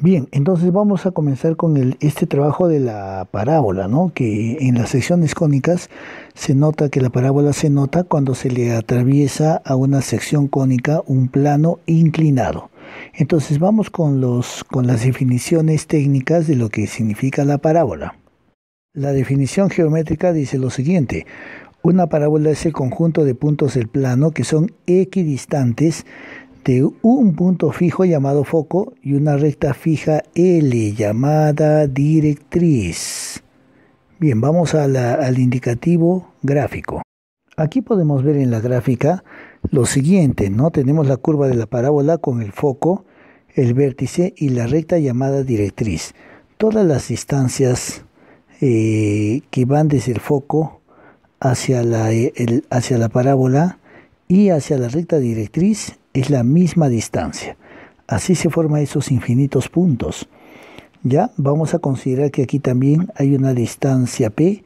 Bien, entonces vamos a comenzar con este trabajo de la parábola, ¿no? Que en las secciones cónicas se nota que la parábola se nota cuando se le atraviesa a una sección cónica un plano inclinado. Entonces vamos con las definiciones técnicas de lo que significa la parábola. La definición geométrica dice lo siguiente: una parábola es el conjunto de puntos del plano que son equidistantes de un punto fijo llamado foco y una recta fija L llamada directriz. Bien, vamos al indicativo gráfico. Aquí podemos ver en la gráfica lo siguiente, ¿no? Tenemos la curva de la parábola con el foco, el vértice y la recta llamada directriz. Todas las distancias que van desde el foco hacia la parábola y hacia la recta directriz es la misma distancia. Así se forman esos infinitos puntos. Ya vamos a considerar que aquí también hay una distancia P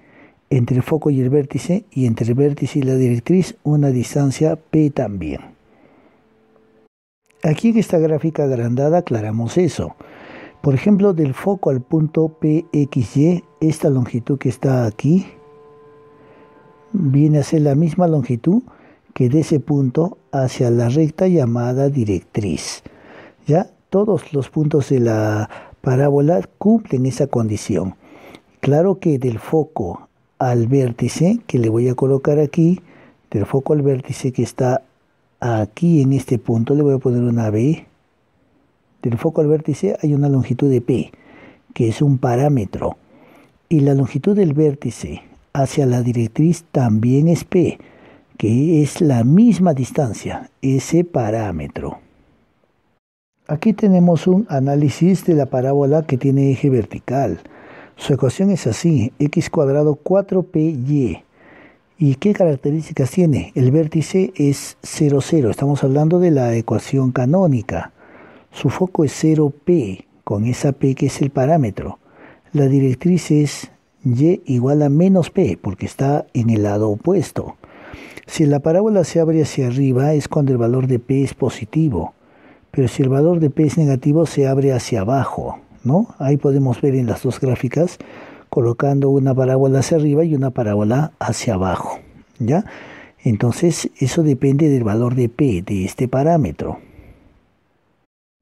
entre el foco y el vértice, y entre el vértice y la directriz una distancia P también. Aquí en esta gráfica agrandada aclaramos eso. Por ejemplo, del foco al punto PXY, esta longitud que está aquí viene a ser la misma longitud que de ese punto hacia la recta llamada directriz. Ya todos los puntos de la parábola cumplen esa condición. Claro que del foco al vértice, que le voy a colocar aquí, del foco al vértice que está aquí en este punto, le voy a poner una B. Del foco al vértice hay una longitud de P, que es un parámetro. Y la longitud del vértice hacia la directriz también es P, que es la misma distancia, ese parámetro. Aquí tenemos un análisis de la parábola que tiene eje vertical. Su ecuación es así: x cuadrado 4py. ¿Y qué características tiene? El vértice es 0, 0. Estamos hablando de la ecuación canónica. Su foco es 0p, con esa p que es el parámetro. La directriz es y igual a menos p, porque está en el lado opuesto. Si la parábola se abre hacia arriba es cuando el valor de p es positivo, pero si el valor de p es negativo se abre hacia abajo, ¿no? Ahí podemos ver en las dos gráficas colocando una parábola hacia arriba y una parábola hacia abajo, ¿ya? Entonces eso depende del valor de p, de este parámetro.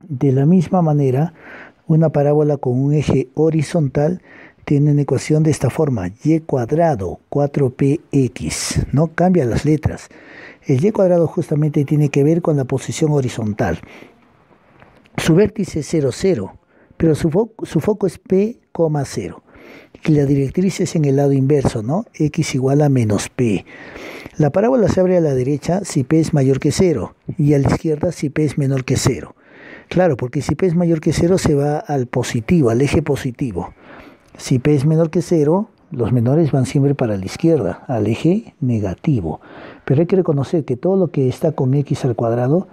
De la misma manera, una parábola con un eje horizontal tiene una ecuación de esta forma: y cuadrado 4px. No cambia las letras. El y cuadrado justamente tiene que ver con la posición horizontal. Su vértice es 0, 0, pero su foco es p, 0. Y la directriz es en el lado inverso, ¿no? X igual a menos p. La parábola se abre a la derecha si p es mayor que 0 y a la izquierda si p es menor que 0. Claro, porque si p es mayor que 0 se va al positivo, al eje positivo. Si p es menor que 0, los menores van siempre para la izquierda, al eje negativo. Pero hay que reconocer que todo lo que está con x al cuadrado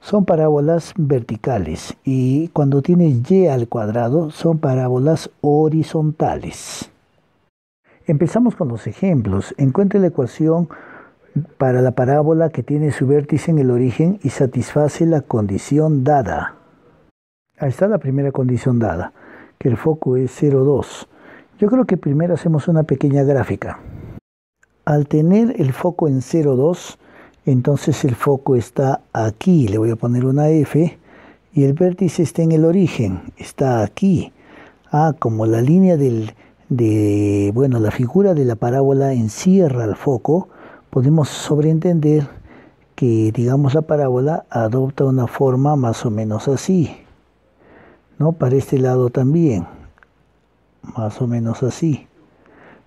son parábolas verticales, y cuando tienes y al cuadrado son parábolas horizontales. Empezamos con los ejemplos. Encuentre la ecuación para la parábola que tiene su vértice en el origen y satisface la condición dada. Ahí está la primera condición dada, que el foco es 0, 2. Yo creo que primero hacemos una pequeña gráfica. Al tener el foco en 0, 2, entonces el foco está aquí, le voy a poner una F, y el vértice está en el origen, está aquí. Como la línea la figura de la parábola encierra el foco, podemos sobreentender que, digamos, la parábola adopta una forma más o menos así, ¿no? Para este lado también, más o menos así,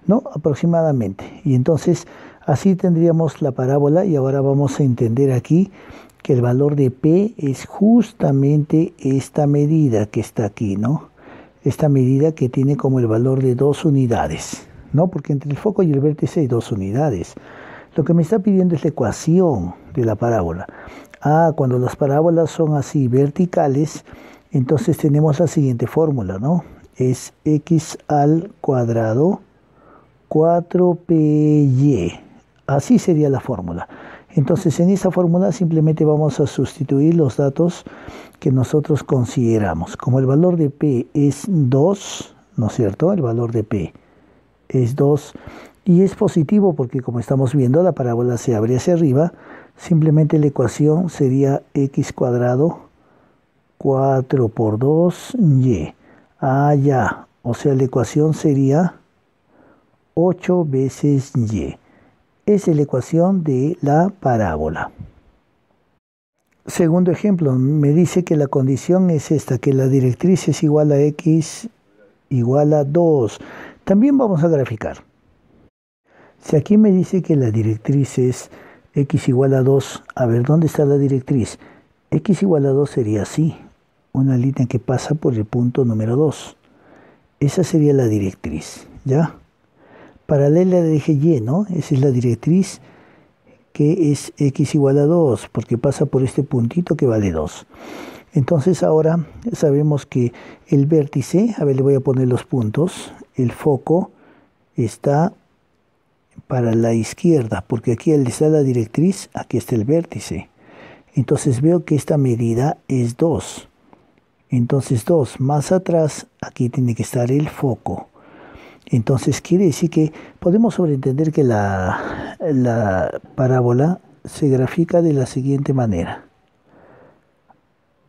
¿no? Aproximadamente. Y entonces así tendríamos la parábola, y ahora vamos a entender aquí que el valor de P es justamente esta medida que está aquí, ¿no? Esta medida que tiene como el valor de 2 unidades, ¿no? Porque entre el foco y el vértice hay 2 unidades. Lo que me está pidiendo es la ecuación de la parábola. Cuando las parábolas son así verticales, entonces tenemos la siguiente fórmula, ¿no? Es x al cuadrado 4py. Así sería la fórmula. Entonces en esta fórmula simplemente vamos a sustituir los datos que nosotros consideramos. Como el valor de P es 2, ¿no es cierto? El valor de P es 2 y es positivo porque como estamos viendo la parábola se abre hacia arriba, simplemente la ecuación sería x cuadrado 4 por 2y. Ah, ya. O sea, la ecuación sería 8 veces y. Esa es la ecuación de la parábola. Segundo ejemplo, me dice que la condición es esta, que la directriz es igual a x igual a 2. También vamos a graficar. Si aquí me dice que la directriz es x igual a 2, a ver, ¿dónde está la directriz? X igual a 2 sería así, una línea que pasa por el punto número 2. Esa sería la directriz, ¿ya? Paralela al eje Y, ¿no? Esa es la directriz que es x igual a 2, porque pasa por este puntito que vale 2. Entonces ahora sabemos que el vértice, a ver, le voy a poner los puntos, el foco está para la izquierda, porque aquí al estar la directriz, aquí está el vértice. Entonces veo que esta medida es 2. Entonces 2 más atrás, aquí tiene que estar el foco. Entonces quiere decir que podemos sobreentender que la parábola se grafica de la siguiente manera.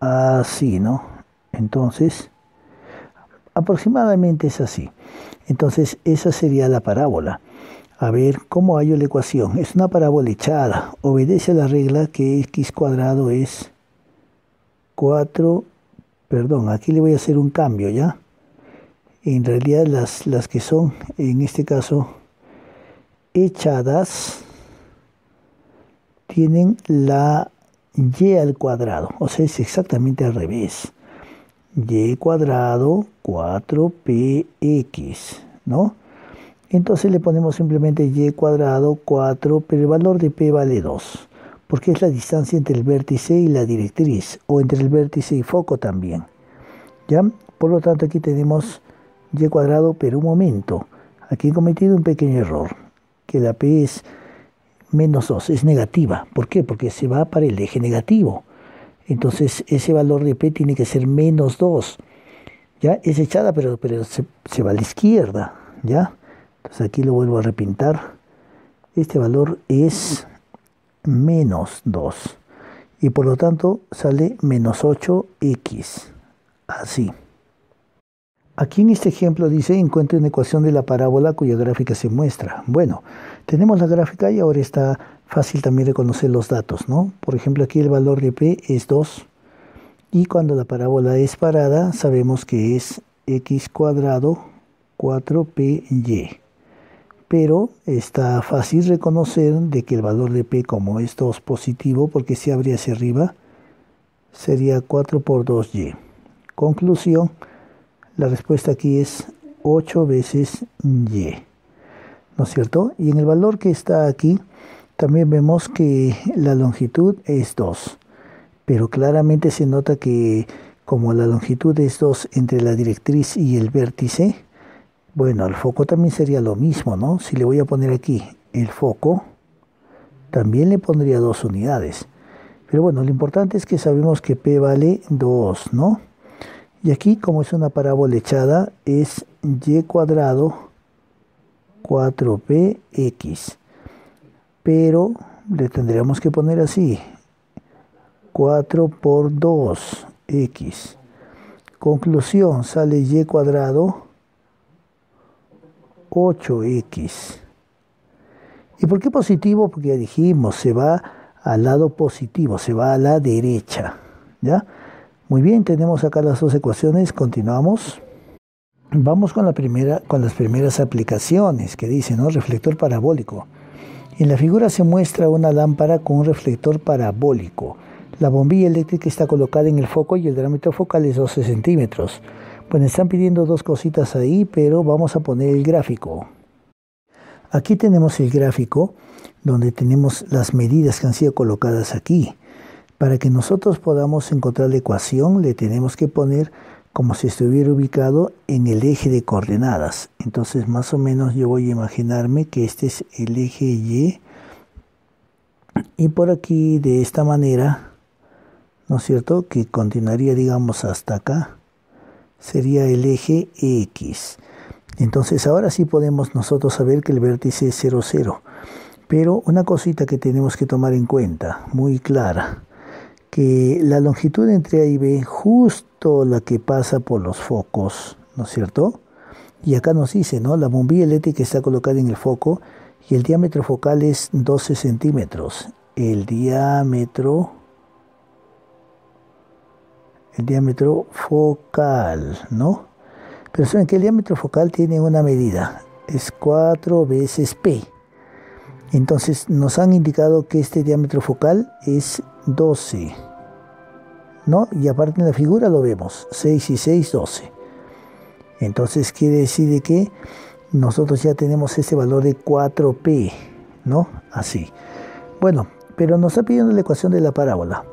Así, ¿no? Entonces, aproximadamente es así. Entonces, esa sería la parábola. A ver, ¿cómo hallo la ecuación? Es una parábola echada. Obedece a la regla que x cuadrado es 4. Perdón, aquí le voy a hacer un cambio, ¿ya? En realidad las que son, en este caso, echadas, tienen la y al cuadrado. O sea, es exactamente al revés. Y cuadrado 4px, ¿no? Entonces le ponemos simplemente y cuadrado 4, pero el valor de p vale 2, porque es la distancia entre el vértice y la directriz, o entre el vértice y foco también. ¿Ya? Por lo tanto, aquí tenemos y cuadrado, pero un momento. Aquí he cometido un pequeño error, que la p es menos 2, es negativa. ¿Por qué? Porque se va para el eje negativo. Entonces, ese valor de p tiene que ser menos 2. ¿Ya? Es echada, pero se va a la izquierda. ¿Ya? Entonces, aquí lo vuelvo a repintar. Este valor es menos 2. Y por lo tanto, sale menos 8x. Así. Aquí en este ejemplo dice, encuentre una ecuación de la parábola cuya gráfica se muestra. Bueno, tenemos la gráfica y ahora está fácil también reconocer los datos, ¿no? Por ejemplo, aquí el valor de P es 2. Y cuando la parábola es parada, sabemos que es x cuadrado 4py. Pero está fácil reconocer de que el valor de P, como es 2 positivo, porque se abre hacia arriba, sería 4 por 2y. Conclusión. La respuesta aquí es 8 veces y, ¿no es cierto? Y en el valor que está aquí, también vemos que la longitud es 2. Pero claramente se nota que como la longitud es 2 entre la directriz y el vértice, bueno, el foco también sería lo mismo, ¿no? Si le voy a poner aquí el foco, también le pondría 2 unidades. Pero bueno, lo importante es que sabemos que P vale 2, ¿no? Y aquí, como es una parábola echada, es y cuadrado 4px. Pero le tendríamos que poner así, 4 por 2x. Conclusión, sale y cuadrado 8x. ¿Y por qué positivo? Porque ya dijimos, se va al lado positivo, se va a la derecha, ¿ya? Muy bien, tenemos acá las dos ecuaciones, continuamos. Vamos con las primeras aplicaciones que dice, ¿no? Reflector parabólico. En la figura se muestra una lámpara con un reflector parabólico. La bombilla eléctrica está colocada en el foco y el diámetro focal es 12 centímetros. Bueno, están pidiendo dos cositas ahí, pero vamos a poner el gráfico. Aquí tenemos el gráfico donde tenemos las medidas que han sido colocadas aquí. Para que nosotros podamos encontrar la ecuación, le tenemos que poner como si estuviera ubicado en el eje de coordenadas. Entonces, más o menos yo voy a imaginarme que este es el eje Y Y por aquí, de esta manera, ¿no es cierto?, que continuaría, digamos, hasta acá, sería el eje X. Entonces ahora sí podemos nosotros saber que el vértice es 0, 0. Pero una cosita que tenemos que tomar en cuenta, muy clara, que la longitud entre A y B, justo la que pasa por los focos, ¿no es cierto? Y acá nos dice, ¿no? La bombilla eléctrica está colocada en el foco y el diámetro focal es 12 centímetros. El diámetro focal, ¿no? Pero saben que el diámetro focal tiene una medida, es 4 veces P. Entonces nos han indicado que este diámetro focal es 12, ¿no? Y aparte en la figura lo vemos, 6 y 6, 12. Entonces quiere decir de que nosotros ya tenemos este valor de 4P, ¿no? Así. Bueno, pero nos está pidiendo la ecuación de la parábola.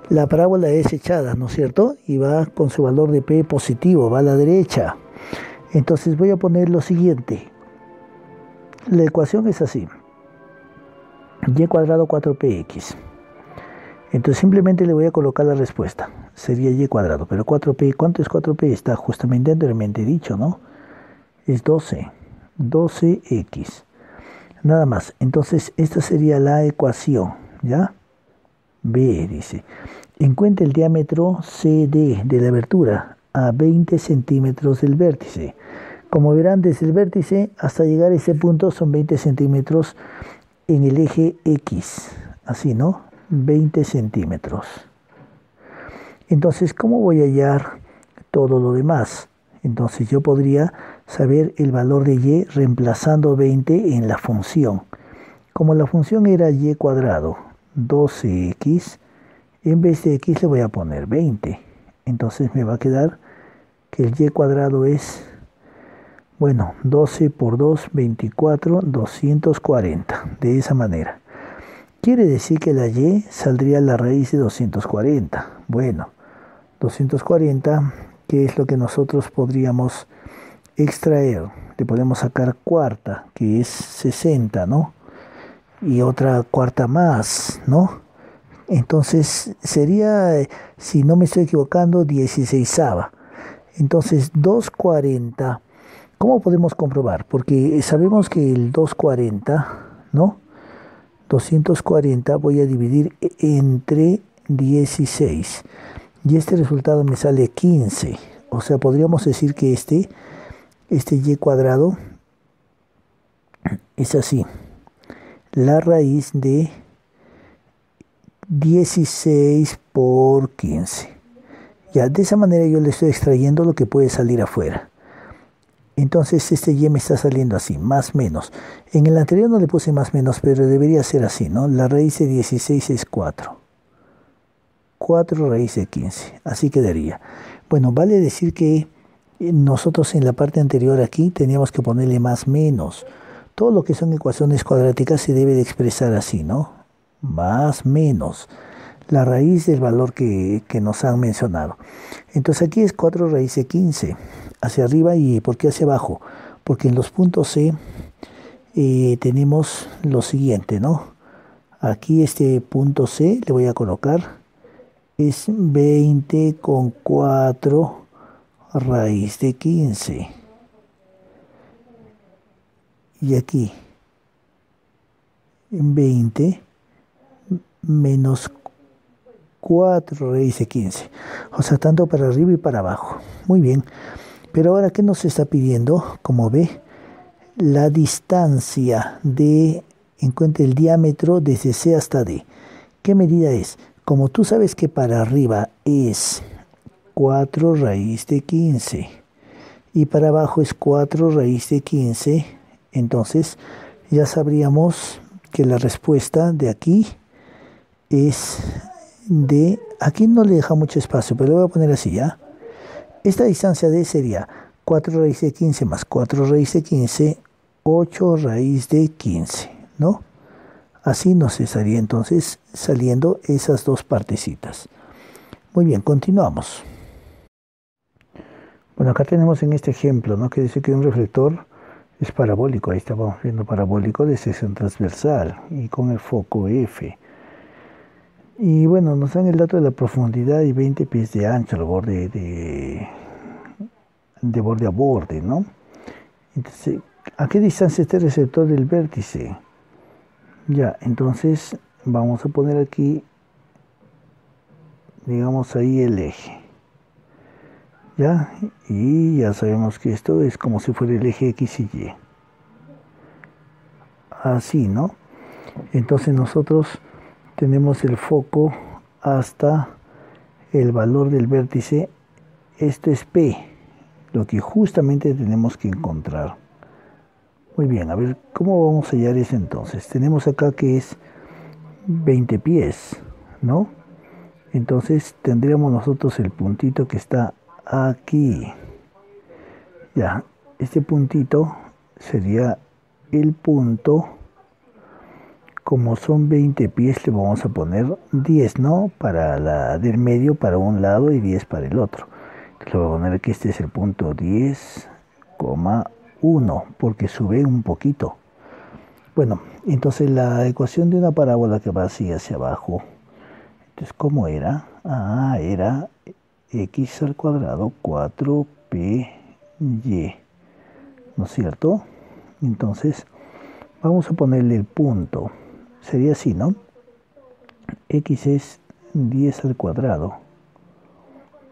La parábola es echada, ¿no es cierto? Y va con su valor de P positivo, va a la derecha. Entonces voy a poner lo siguiente. La ecuación es así. Y cuadrado 4px. Entonces simplemente le voy a colocar la respuesta. Sería y cuadrado. Pero 4p, ¿cuánto es 4p? Está justamente anteriormente dicho, ¿no? Es 12. 12x. Nada más. Entonces esta sería la ecuación, ¿ya? B dice. Encuentra el diámetro CD de la abertura a 20 centímetros del vértice. Como verán, desde el vértice hasta llegar a ese punto son 20 centímetros en el eje X. Así, ¿no? 20 centímetros. Entonces, ¿cómo voy a hallar todo lo demás? Entonces yo podría saber el valor de y reemplazando 20 en la función. Como la función era y cuadrado 12x, en vez de x le voy a poner 20. Entonces me va a quedar que el y cuadrado es, bueno, 12 por 2, 24, 240. De esa manera. Quiere decir que la y saldría la raíz de 240. Bueno, 240, ¿qué es lo que nosotros podríamos extraer? Le podemos sacar cuarta, que es 60, ¿no? Y otra cuarta más, ¿no? Entonces sería, si no me estoy equivocando, 16ava. Entonces 240, ¿cómo podemos comprobar? Porque sabemos que el 240, ¿no? 240 voy a dividir entre 16. Y este resultado me sale 15. O sea, podríamos decir que este y cuadrado es así. La raíz de 16 por 15. Ya, de esa manera yo le estoy extrayendo lo que puede salir afuera. Entonces este y me está saliendo así, más menos. En el anterior no le puse más menos, pero debería ser así, ¿no? La raíz de 16 es 4. 4 raíz de 15. Así quedaría. Bueno, vale decir que nosotros en la parte anterior aquí teníamos que ponerle más menos. Todo lo que son ecuaciones cuadráticas se debe de expresar así, ¿no? Más menos. La raíz del valor que nos han mencionado. Entonces aquí es 4 raíz de 15. Hacia arriba. ¿Y por qué hacia abajo? Porque en los puntos C tenemos lo siguiente, ¿no? Aquí este punto C le voy a colocar es 20 con 4 raíz de 15. Y aquí 20 menos 4 raíz de 15. O sea, tanto para arriba y para abajo. Muy bien. Pero ahora, ¿qué nos está pidiendo? Como ve, la distancia de, encuentre el diámetro desde C hasta D. ¿Qué medida es? Como tú sabes que para arriba es 4 raíz de 15 y para abajo es 4 raíz de 15, entonces ya sabríamos que la respuesta de aquí es de, aquí no le deja mucho espacio, pero lo voy a poner así, ¿ya? Esta distancia D sería 4 raíz de 15 más 4 raíz de 15, 8 raíz de 15, ¿no? Así nos estaría entonces saliendo esas dos partecitas. Muy bien, continuamos. Bueno, acá tenemos en este ejemplo, ¿no? Que dice que un reflector es parabólico. Ahí estamos viendo parabólico de sección transversal y con el foco F. Y bueno, nos dan el dato de la profundidad y 20 pies de ancho al borde de borde a borde, ¿no? Entonces, ¿a qué distancia está el receptor del vértice? Ya, entonces vamos a poner aquí, digamos ahí el eje. ¿Ya? Y ya sabemos que esto es como si fuera el eje X y Y. Así, ¿no? Entonces nosotros tenemos el foco hasta el valor del vértice. Esto es P, lo que justamente tenemos que encontrar. Muy bien, a ver, ¿cómo vamos a hallar eso entonces? Tenemos acá que es 20 pies, ¿no? Entonces tendríamos nosotros el puntito que está aquí. Ya, este puntito sería el punto. Como son 20 pies, le vamos a poner 10, ¿no? Para la del medio para un lado y 10 para el otro. Entonces le voy a poner que este es el punto 10,1, porque sube un poquito. Bueno, entonces la ecuación de una parábola que va así hacia abajo. Entonces, ¿cómo era? Ah, era x al cuadrado 4py, ¿no es cierto? Entonces, vamos a ponerle el punto. Sería así, ¿no? X es 10 al cuadrado.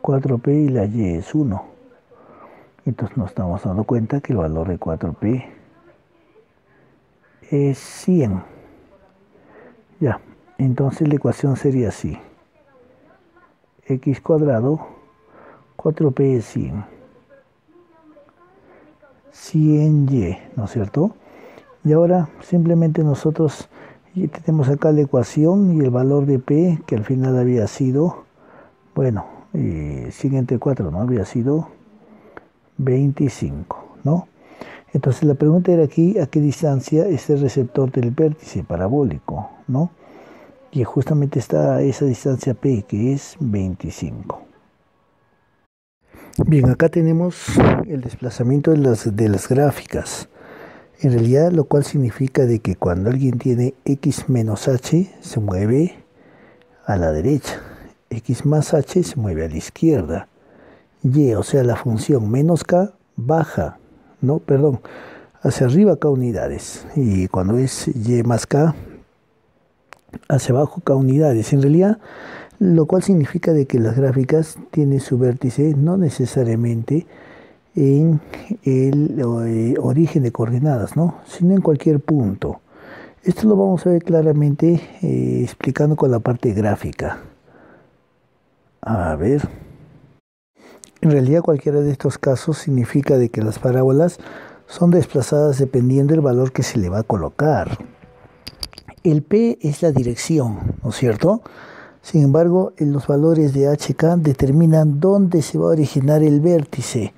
4p y la y es 1. Entonces nos estamos dando cuenta que el valor de 4p es 100. Ya, entonces la ecuación sería así. X cuadrado, 4p es 100. 100y, ¿no es cierto? Y ahora simplemente nosotros tenemos acá la ecuación y el valor de p, que al final había sido, bueno, 100 entre 4, ¿no? Había sido 25, ¿no? Entonces la pregunta era aquí, ¿a qué distancia está el receptor del vértice parabólico, ¿no? Y justamente está esa distancia P, que es 25. Bien, acá tenemos el desplazamiento de las gráficas. En realidad, lo cual significa de que cuando alguien tiene x menos h, se mueve a la derecha. X más h se mueve a la izquierda. Y, o sea, la función menos k baja, no, perdón, hacia arriba k unidades. Y cuando es y más k, hacia abajo k unidades. En realidad, lo cual significa de que las gráficas tienen su vértice no necesariamente en el origen de coordenadas, ¿no? Sino en cualquier punto. Esto lo vamos a ver claramente explicando con la parte gráfica. A ver. En realidad cualquiera de estos casos significa de que las parábolas son desplazadas dependiendo del valor que se le va a colocar. El P es la dirección, ¿no es cierto? Sin embargo, los valores de HK determinan dónde se va a originar el vértice.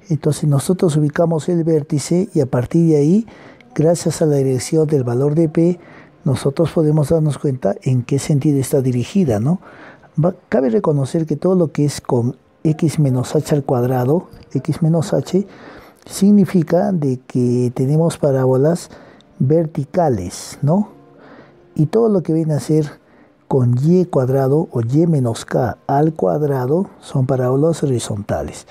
Entonces nosotros ubicamos el vértice y a partir de ahí, gracias a la dirección del valor de P, nosotros podemos darnos cuenta en qué sentido está dirigida, ¿no? Cabe reconocer que todo lo que es con x menos h al cuadrado, x menos h, significa de que tenemos parábolas verticales, ¿no? Y todo lo que viene a ser con y cuadrado o y menos k al cuadrado son parábolas horizontales.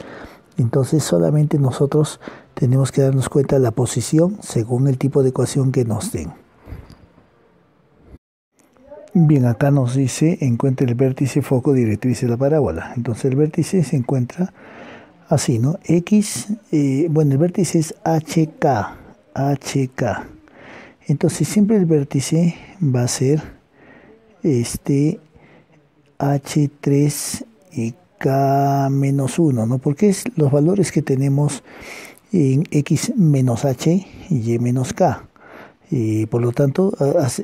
Entonces solamente nosotros tenemos que darnos cuenta de la posición según el tipo de ecuación que nos den. Bien, acá nos dice, encuentra el vértice foco directriz de la parábola. Entonces el vértice se encuentra así, ¿no? X, bueno, el vértice es HK. Entonces siempre el vértice va a ser H3 y K-1, ¿no? Porque es los valores que tenemos en X menos H y Y menos K. Y por lo tanto,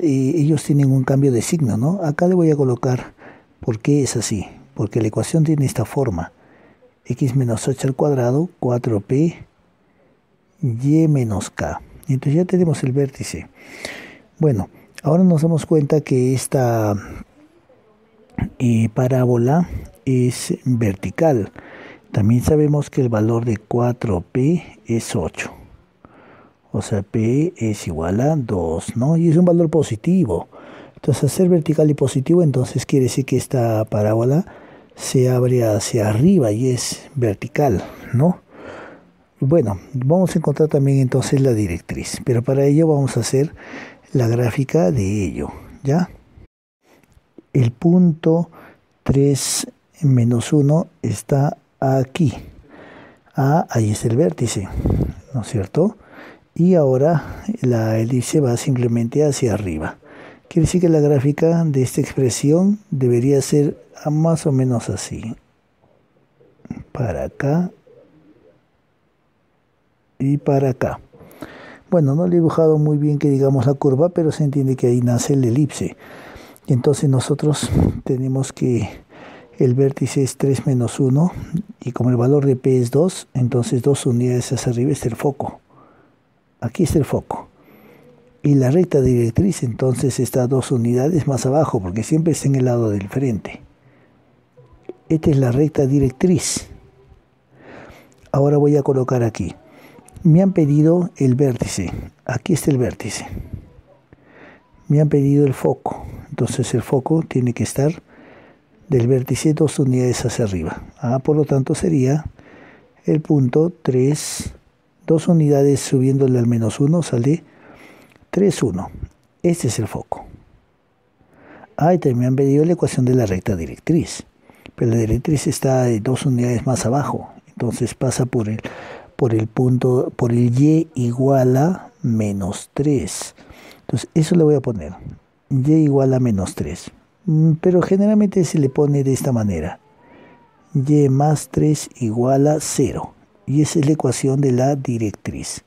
ellos tienen un cambio de signo, ¿no? Acá le voy a colocar por qué es así. Porque la ecuación tiene esta forma. X menos h al cuadrado, 4p, y menos k. Entonces ya tenemos el vértice. Bueno, ahora nos damos cuenta que esta parábola es vertical. También sabemos que el valor de 4p es 8. O sea, p es igual a 2, ¿no? Y es un valor positivo. Entonces, al ser vertical y positivo, entonces quiere decir que esta parábola se abre hacia arriba y es vertical, ¿no? Bueno, vamos a encontrar también entonces la directriz, pero para ello vamos a hacer la gráfica de ello, ¿ya? El punto 3 menos 1 está aquí. Ahí es el vértice, ¿no es cierto? Y ahora la elipse va simplemente hacia arriba. Quiere decir que la gráfica de esta expresión debería ser más o menos así. Para acá y para acá. Bueno, no le he dibujado muy bien que digamos la curva, pero se entiende que ahí nace el elipse. Y entonces nosotros tenemos que el vértice es 3 menos 1 y como el valor de P es 2, entonces 2 unidades hacia arriba está el foco. Aquí está el foco. Y la recta directriz entonces está 2 unidades más abajo, porque siempre está en el lado del frente. Esta es la recta directriz. Ahora voy a colocar aquí. Me han pedido el vértice. Aquí está el vértice. Me han pedido el foco. Entonces el foco tiene que estar del vértice 2 unidades hacia arriba. Por lo tanto sería el punto 3, 2 unidades subiéndole al menos 1 sale 3, 1. Este es el foco. Y también me han pedido la ecuación de la recta directriz. Pero la directriz está 2 unidades más abajo. Entonces pasa por el punto, por el y igual a menos 3. Entonces eso le voy a poner. Y igual a menos 3. Pero generalmente se le pone de esta manera. Y más 3 igual a 0. Y esa es la ecuación de la directriz.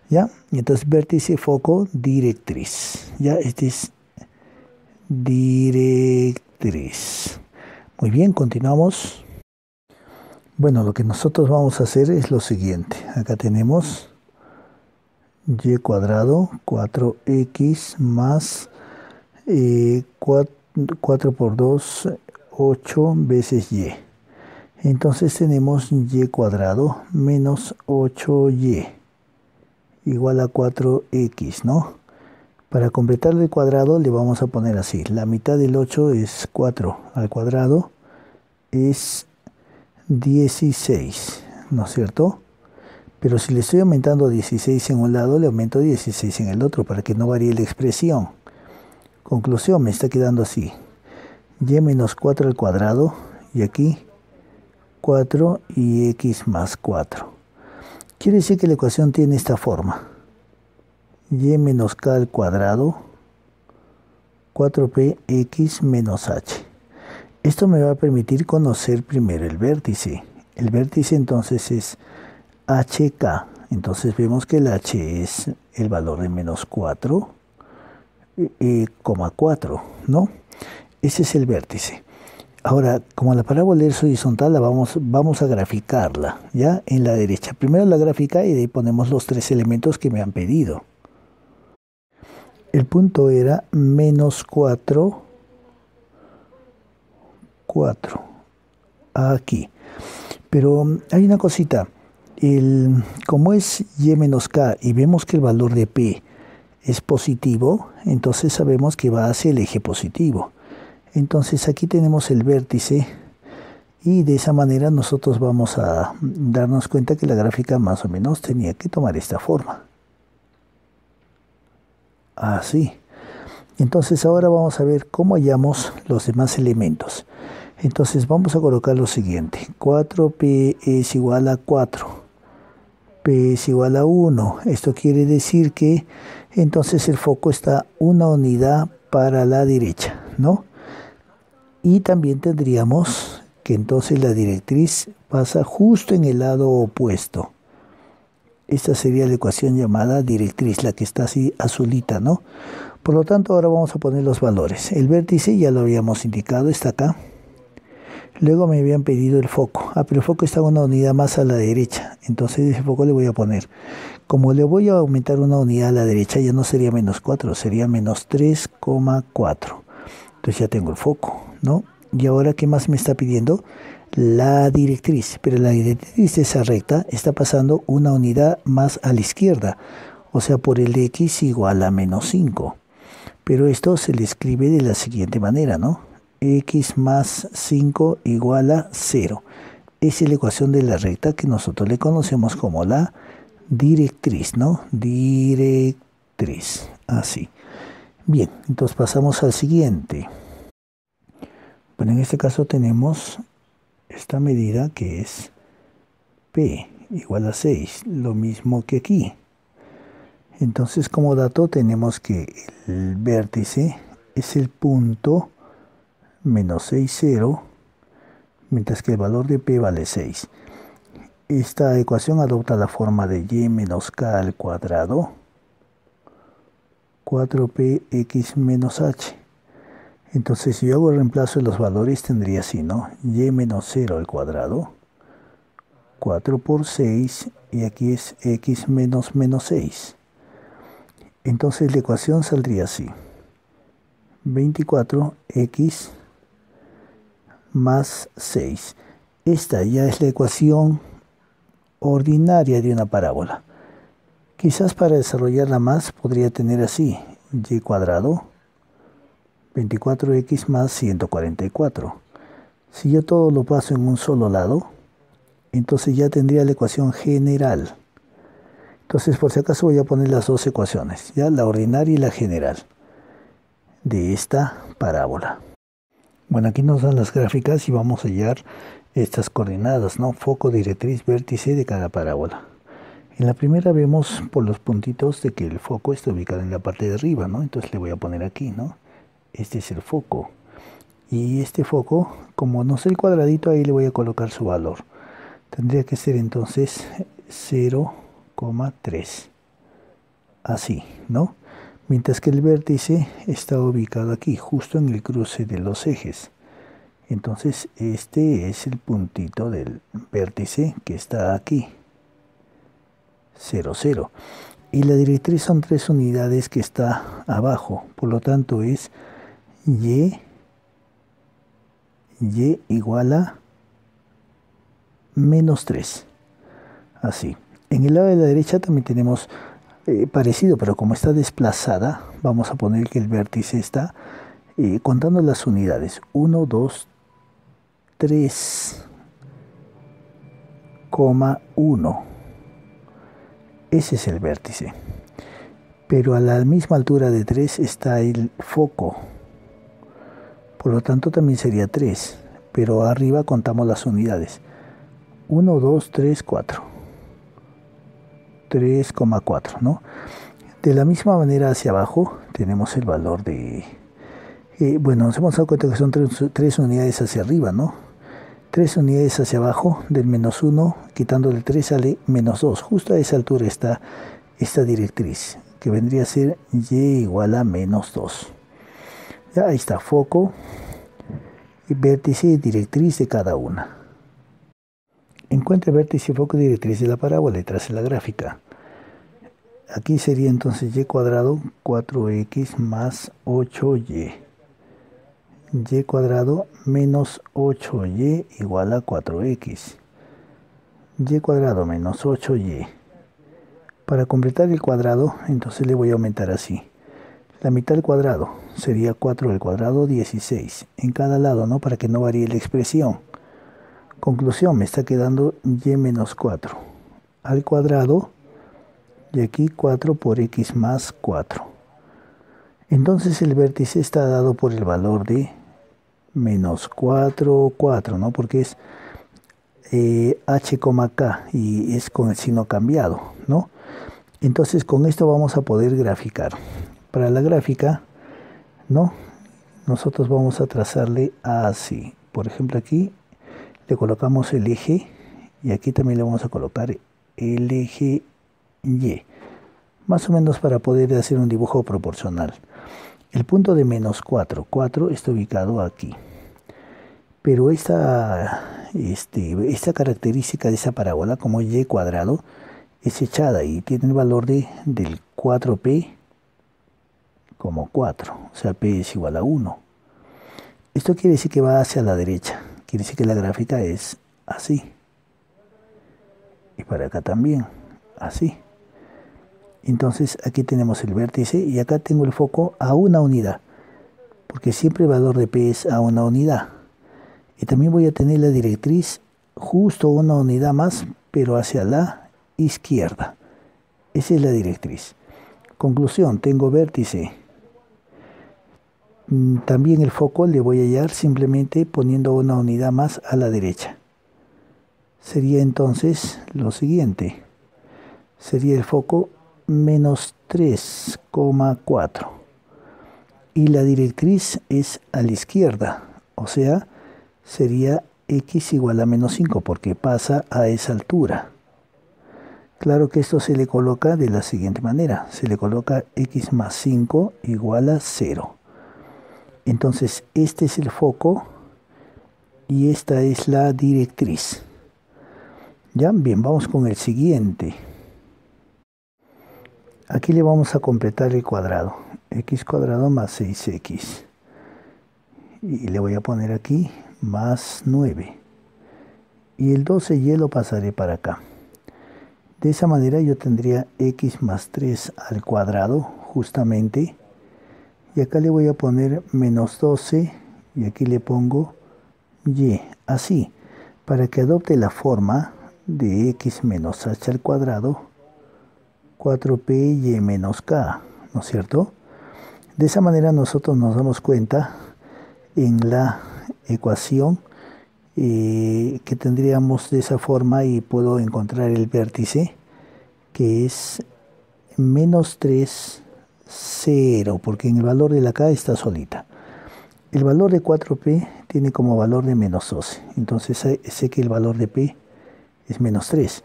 ¿Ya? Y entonces vértice, foco, directriz. ¿Ya? Este es directriz. Muy bien, continuamos. Bueno, lo que nosotros vamos a hacer es lo siguiente. Acá tenemos y cuadrado, 4x más 4 por 2, 8 veces y. Entonces tenemos y cuadrado menos 8y igual a 4x, ¿no? Para completar el cuadrado le vamos a poner así. La mitad del 8 es 4 al cuadrado, es 16, ¿no es cierto? Pero si le estoy aumentando 16 en un lado, le aumento 16 en el otro para que no varíe la expresión. Conclusión, me está quedando así. Y menos 4 al cuadrado, y aquí 4 y x más 4. Quiere decir que la ecuación tiene esta forma. Y menos k al cuadrado, 4p x menos h. Esto me va a permitir conocer primero el vértice. El vértice entonces es hk. Entonces vemos que el h es el valor de menos 4, 4, ¿no? Ese es el vértice. Ahora, como la parábola es horizontal, vamos a graficarla, ¿ya? En la derecha. Primero la gráfica y de ahí ponemos los 3 elementos que me han pedido. El punto era menos 4, 4. Aquí. Pero hay una cosita. Como es y menos k y vemos que el valor de p es positivo, entonces sabemos que va hacia el eje positivo. Entonces aquí tenemos el vértice y de esa manera nosotros vamos a darnos cuenta que la gráfica más o menos tenía que tomar esta forma. Así. Entonces ahora vamos a ver cómo hallamos los demás elementos. Entonces vamos a colocar lo siguiente. 4p es igual a 4. P es igual a 1. Esto quiere decir que entonces el foco está una unidad para la derecha, ¿no? Y también tendríamos que entonces la directriz pasa justo en el lado opuesto. Esta sería la ecuación llamada directriz, la que está así azulita, ¿no? Por lo tanto, ahora vamos a poner los valores. El vértice ya lo habíamos indicado, está acá. Luego me habían pedido el foco. Pero el foco está una unidad más a la derecha. Entonces ese foco le voy a poner. Como le voy a aumentar una unidad a la derecha, ya no sería menos 4, sería menos 3,4. Entonces ya tengo el foco, ¿no? Y ahora, ¿qué más me está pidiendo? La directriz. Pero la directriz de esa recta está pasando una unidad más a la izquierda. O sea, por el x igual a menos 5. Pero esto se le escribe de la siguiente manera, ¿no? X más 5 igual a 0. Esa es la ecuación de la recta que nosotros le conocemos como la directriz, ¿no? Directriz, así. Bien, entonces pasamos al siguiente. Bueno, en este caso tenemos esta medida que es P igual a 6, lo mismo que aquí. Entonces, como dato tenemos que el vértice es el punto menos 6, 0, mientras que el valor de P vale 6. Esta ecuación adopta la forma de y menos k al cuadrado, 4px menos h. Entonces, si yo hago el reemplazo de los valores, tendría así, ¿no? Y menos 0 al cuadrado, 4 por 6, y aquí es x menos menos 6. Entonces, la ecuación saldría así. 24x más 6. Esta ya es la ecuación ordinaria de una parábola. Quizás para desarrollarla más podría tener así, y cuadrado 24x más 144. Si yo todo lo paso en un solo lado, entonces ya tendría la ecuación general. Entonces, por si acaso voy a poner las dos ecuaciones, ya la ordinaria y la general de esta parábola. Bueno, aquí nos dan las gráficas y vamos a hallar estas coordenadas, ¿no? Foco, directriz, vértice de cada parábola. En la primera vemos por los puntitos de que el foco está ubicado en la parte de arriba, ¿no? Entonces le voy a poner aquí, ¿no? Este es el foco. Y este foco, como no sé el cuadradito, ahí le voy a colocar su valor. Tendría que ser entonces 0,3. Así, ¿no? Mientras que el vértice está ubicado aquí, justo en el cruce de los ejes. Entonces, este es el puntito del vértice que está aquí. 0, 0. Y la directriz son 3 unidades que está abajo. Por lo tanto, es y igual a menos 3. Así. En el lado de la derecha también tenemos parecido, pero como está desplazada, vamos a poner que el vértice está contando las unidades. 1, 2, 3,1. Ese es el vértice. Pero a la misma altura de 3 está el foco. Por lo tanto también sería 3. Pero arriba contamos las unidades. 1, 2, 3, 4. 3,4, ¿no? De la misma manera hacia abajo tenemos el valor de... bueno, nos hemos dado cuenta que son 3 unidades hacia arriba, ¿no? 3 unidades hacia abajo, del menos 1, quitándole 3 sale menos 2. Justo a esa altura está esta directriz, que vendría a ser y igual a menos 2. Ya ahí está, foco, vértice y directriz de cada una. Encuentre vértice, foco y directriz de la parábola y trace la gráfica. Aquí sería entonces y cuadrado 4x más 8y. Y cuadrado menos 8y igual a 4x. Y cuadrado menos 8y. Para completar el cuadrado, entonces le voy a aumentar así. La mitad al cuadrado sería 4 al cuadrado, 16. En cada lado, ¿no? Para que no varíe la expresión. Conclusión, me está quedando y menos 4 al cuadrado. Y aquí 4 por x más 4. Entonces el vértice está dado por el valor de menos 4, 4, ¿no? Porque es h, k y es con el signo cambiado, ¿no? Entonces con esto vamos a poder graficar. Para la gráfica, ¿no? Nosotros vamos a trazarle así. Por ejemplo, aquí le colocamos el eje y aquí también le vamos a colocar el eje y. Más o menos para poder hacer un dibujo proporcional. El punto de menos 4, 4 está ubicado aquí. Pero esta característica de esa parábola, como y cuadrado, es echada y tiene el valor del 4p como 4. O sea, p es igual a 1. Esto quiere decir que va hacia la derecha. Quiere decir que la gráfica es así. Y para acá también, así. Entonces aquí tenemos el vértice y acá tengo el foco a una unidad, porque siempre el valor de P es a una unidad. Y también voy a tener la directriz justo una unidad más, pero hacia la izquierda. Esa es la directriz. Conclusión, tengo vértice. También el foco le voy a hallar simplemente poniendo una unidad más a la derecha. Sería entonces lo siguiente. Sería el foco menos 3,4. Y la directriz es a la izquierda. O sea, sería x igual a menos 5 porque pasa a esa altura. Claro que esto se le coloca de la siguiente manera. Se le coloca x más 5 igual a 0. Entonces, este es el foco y esta es la directriz. Ya, bien, vamos con el siguiente. Aquí le vamos a completar el cuadrado. X cuadrado más 6x. Y le voy a poner aquí más 9. Y el 12 y lo pasaré para acá. De esa manera yo tendría x más 3 al cuadrado, justamente. Y acá le voy a poner menos 12 y aquí le pongo y, así, para que adopte la forma de x menos h al cuadrado, 4p y menos k, ¿no es cierto? De esa manera nosotros nos damos cuenta en la ecuación que tendríamos de esa forma y puedo encontrar el vértice que es menos 3, 0, porque en el valor de la k está solita. El valor de 4p tiene como valor de menos 12, entonces sé que el valor de p es menos 3.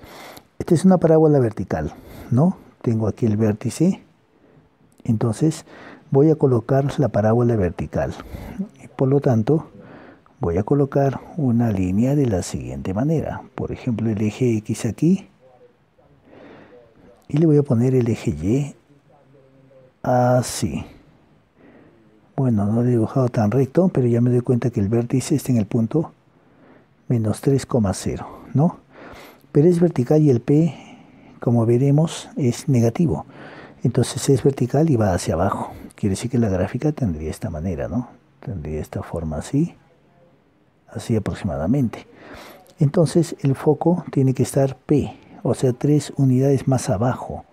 Esta es una parábola vertical, ¿no? Tengo aquí el vértice, entonces voy a colocar la parábola vertical. Y por lo tanto, voy a colocar una línea de la siguiente manera. Por ejemplo, el eje X aquí. Y le voy a poner el eje Y así. Bueno, no lo he dibujado tan recto, pero ya me doy cuenta que el vértice está en el punto menos 3,0, ¿no? Pero es vertical y el P, como veremos, es negativo. Entonces es vertical y va hacia abajo. Quiere decir que la gráfica tendría esta manera, ¿no? Tendría esta forma así, así aproximadamente. Entonces el foco tiene que estar P, o sea, 3 unidades más abajo.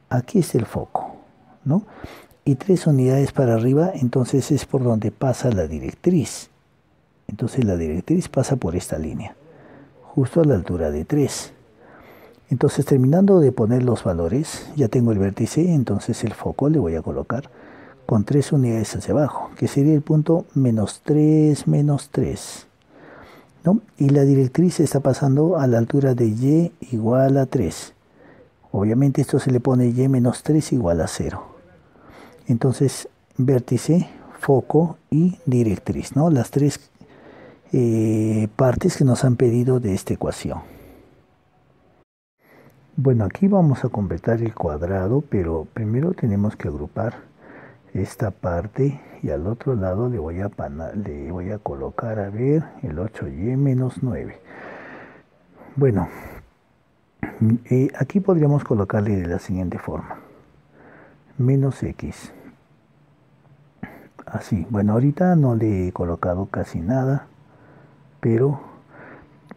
Aquí está el foco, ¿no? Y 3 unidades para arriba, entonces es por donde pasa la directriz. Entonces la directriz pasa por esta línea, justo a la altura de 3. Entonces, terminando de poner los valores, ya tengo el vértice, entonces el foco le voy a colocar con 3 unidades hacia abajo, que sería el punto menos 3, menos 3. ¿No? Y la directriz está pasando a la altura de y igual a 3. Obviamente esto se le pone y menos 3 igual a 0. Entonces, vértice, foco y directriz, ¿no? Las tres partes que nos han pedido de esta ecuación. Bueno, aquí vamos a completar el cuadrado, pero primero tenemos que agrupar esta parte y al otro lado le voy a colocar, a ver, el 8y menos 9. Bueno, aquí podríamos colocarle de la siguiente forma. Menos x. Así, bueno, ahorita no le he colocado casi nada, pero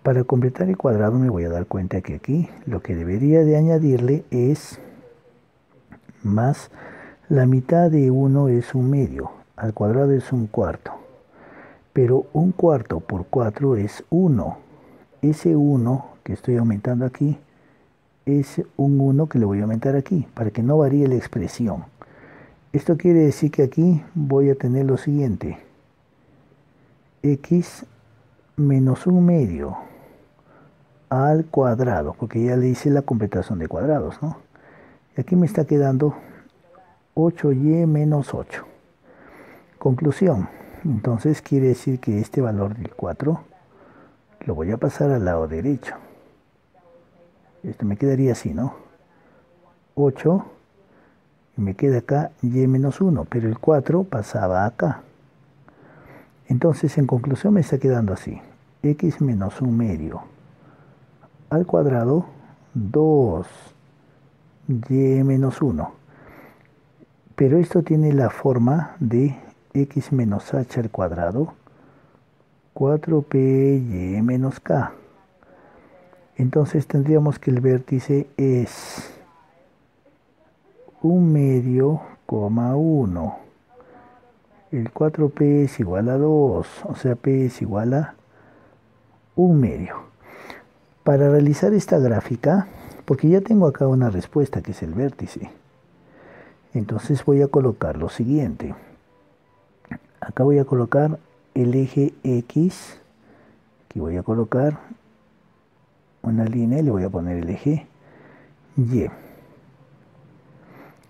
para completar el cuadrado me voy a dar cuenta que aquí lo que debería de añadirle es más la mitad de 1 es 1/2, al cuadrado es 1/4, pero 1/4 por 4 es 1. Ese 1 que estoy aumentando aquí es un 1 que le voy a aumentar aquí, para que no varíe la expresión. Esto quiere decir que aquí voy a tener lo siguiente: x menos 1/2 al cuadrado, porque ya le hice la completación de cuadrados, ¿no? Y aquí me está quedando 8y menos 8. Conclusión. Entonces quiere decir que este valor del 4 lo voy a pasar al lado derecho. Esto me quedaría así, ¿no? 8 y me queda acá y menos 1, pero el 4 pasaba acá. Entonces en conclusión me está quedando así: x menos 1/2 al cuadrado, 2 y menos 1. Pero esto tiene la forma de x menos h al cuadrado, 4p y menos k. Entonces tendríamos que el vértice es 1/2, 1. El 4p es igual a 2, o sea, p es igual a 1/2. Para realizar esta gráfica, porque ya tengo acá una respuesta que es el vértice, entonces voy a colocar lo siguiente. Acá voy a colocar el eje X, aquí voy a colocar una línea y le voy a poner el eje Y.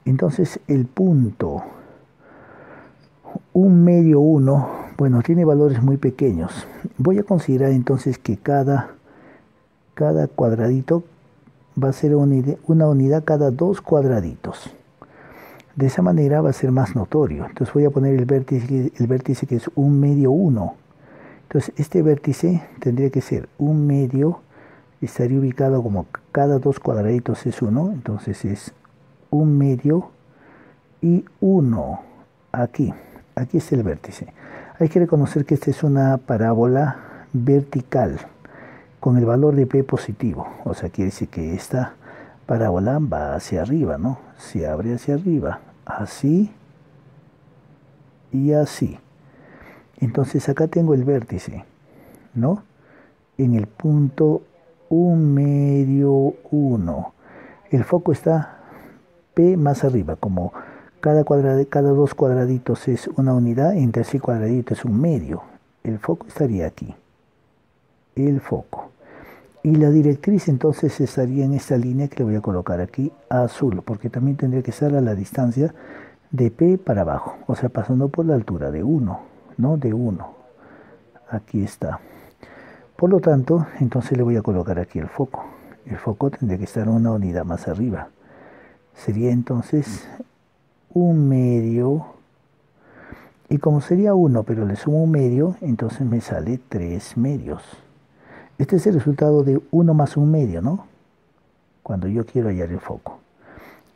Entonces el punto 1/2, 1, bueno, tiene valores muy pequeños. Voy a considerar entonces que cada cuadradito va a ser una unidad cada 2 cuadraditos. De esa manera va a ser más notorio. Entonces voy a poner el vértice que es 1/2, 1. Entonces este vértice tendría que ser 1/2, estaría ubicado como cada 2 cuadraditos es 1, entonces es 1/2 y 1 aquí. Aquí está el vértice. Hay que reconocer que esta es una parábola vertical con el valor de p positivo. O sea, quiere decir que esta parábola va hacia arriba, ¿no? Se abre hacia arriba, así y así. Entonces acá tengo el vértice, ¿no? En el punto 1/2, 1. El foco está p más arriba, como cada 2 cuadraditos es una unidad, entre sí cuadraditos es 1/2. El foco estaría aquí, el foco. Y la directriz entonces estaría en esta línea que le voy a colocar aquí azul, porque también tendría que estar a la distancia de P para abajo, o sea, pasando por la altura de 1, ¿no? De 1. Aquí está. Por lo tanto, entonces le voy a colocar aquí el foco. El foco tendría que estar una unidad más arriba. Sería entonces 1/2. Y como sería 1, pero le sumo 1/2, entonces me sale 3/2. Este es el resultado de 1 más 1/2, ¿no? Cuando yo quiero hallar el foco.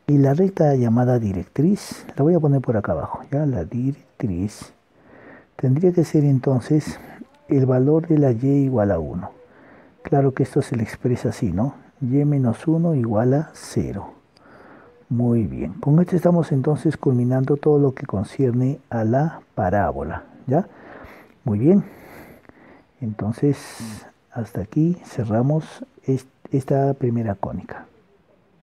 Y la recta llamada directriz, la voy a poner por acá abajo, ¿ya? La directriz tendría que ser entonces el valor de la y igual a 1. Claro que esto se le expresa así, ¿no? Y menos 1 igual a 0. Muy bien. Con esto estamos entonces culminando todo lo que concierne a la parábola, ¿ya? Muy bien. Entonces, hasta aquí cerramos esta primera cónica.